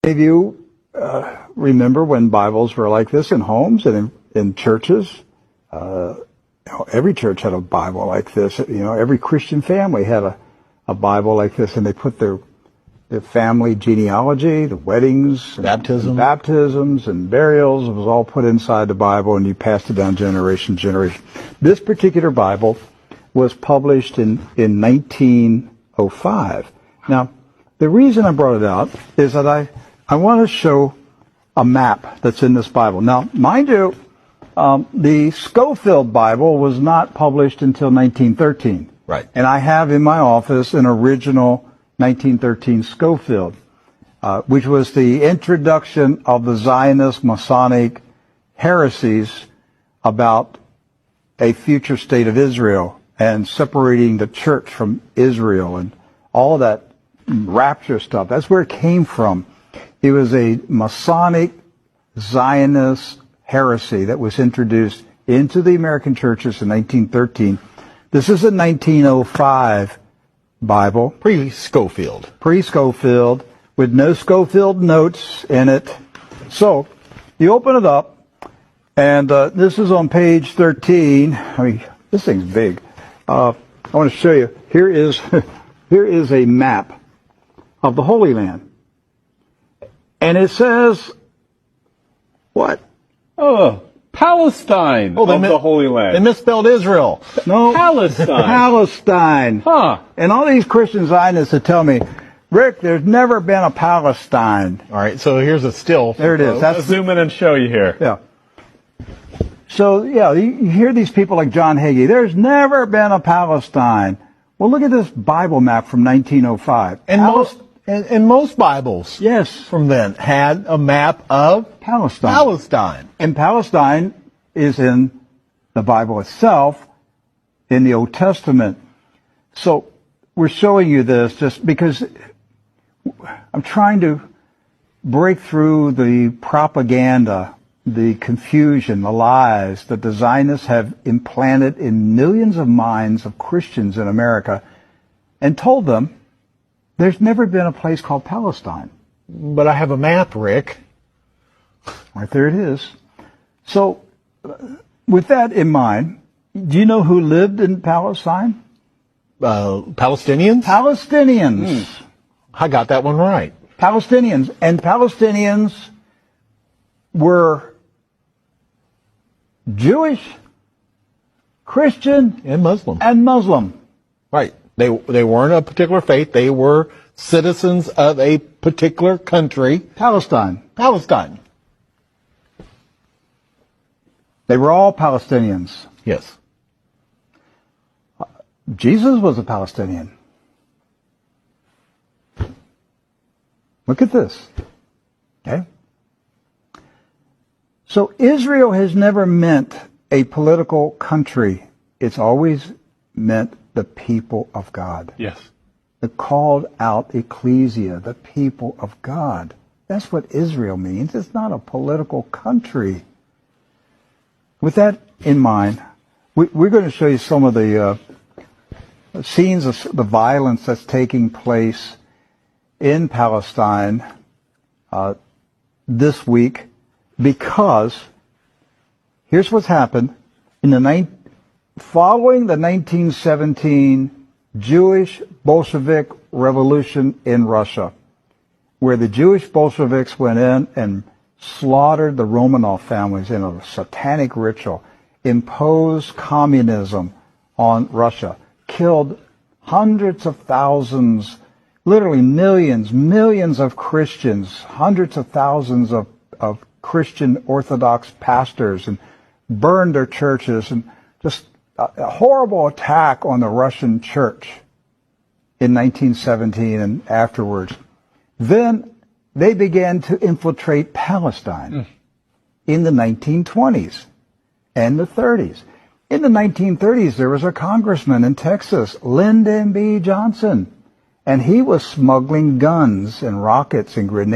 If you remember when Bibles were like this in homes and in churches, every church had a Bible like this. Every Christian family had a Bible like this, and they put their family genealogy, the weddings, baptisms and burials. It was all put inside the Bible, and you passed it down generation to generation. This particular Bible was published in 1905. Now, the reason I brought it out is that I want to show a map that's in this Bible. Now, mind you, the Scofield Bible was not published until 1913. Right. And I have in my office an original 1913 Scofield, which was the introduction of the Zionist Masonic heresies about a future state of Israel and separating the church from Israel and all of that rapture stuff. That's where it came from. It was a Masonic Zionist heresy that was introduced into the American churches in 1913. This is a 1905 Bible. Pre-Scofield. Pre-Scofield, with no Scofield notes in it. So, you open it up, and this is on page 13. I mean, this thing's big. I want to show you. Here is a map of the Holy Land. And it says, what? Oh, Palestine of the Holy Land. They misspelled Israel. No. Palestine. Palestine. Huh. And all these Christian Zionists that tell me, Rick, there's never been a Palestine. All right, so here's a still. There it is. Let's zoom in and show you here. Yeah. So, you hear these people like John Hagee, there's never been a Palestine. Well, look at this Bible map from 1905. And most Bibles, yes, from then had a map of Palestine. And Palestine is in the Bible itself, in the Old Testament. So we're showing you this just because I'm trying to break through the propaganda, the confusion, the lies that the Zionists have implanted in millions of minds of Christians in America, and told them there's never been a place called Palestine. But I have a map, Rick. Right there it is. So, with that in mind, do you know who lived in Palestine? Palestinians? Palestinians. I got that one right. Palestinians. And Palestinians were Jewish, Christian, and Muslim. Right. They weren't a particular faith. They were citizens of a particular country. Palestine. They were all Palestinians. Yes. Jesus was a Palestinian. Look at this. Okay? So Israel has never meant a political country. It's always meant the people of God. Yes. The called out ecclesia, the people of God. That's what Israel means. It's not a political country. With that in mind, we're going to show you some of the scenes of the violence that's taking place in Palestine this week, because here's what's happened following the 1917 Jewish Bolshevik Revolution in Russia, where the Jewish Bolsheviks went in and slaughtered the Romanov families in a satanic ritual, imposed communism on Russia, killed hundreds of thousands, literally millions of Christians, hundreds of thousands of Christian Orthodox pastors, and burned their churches, and just a horrible attack on the Russian church in 1917 and afterwards. Then they began to infiltrate Palestine in the 1920s and the 30s. In the 1930s, there was a congressman in Texas, Lyndon B. Johnson, and he was smuggling guns and rockets and grenades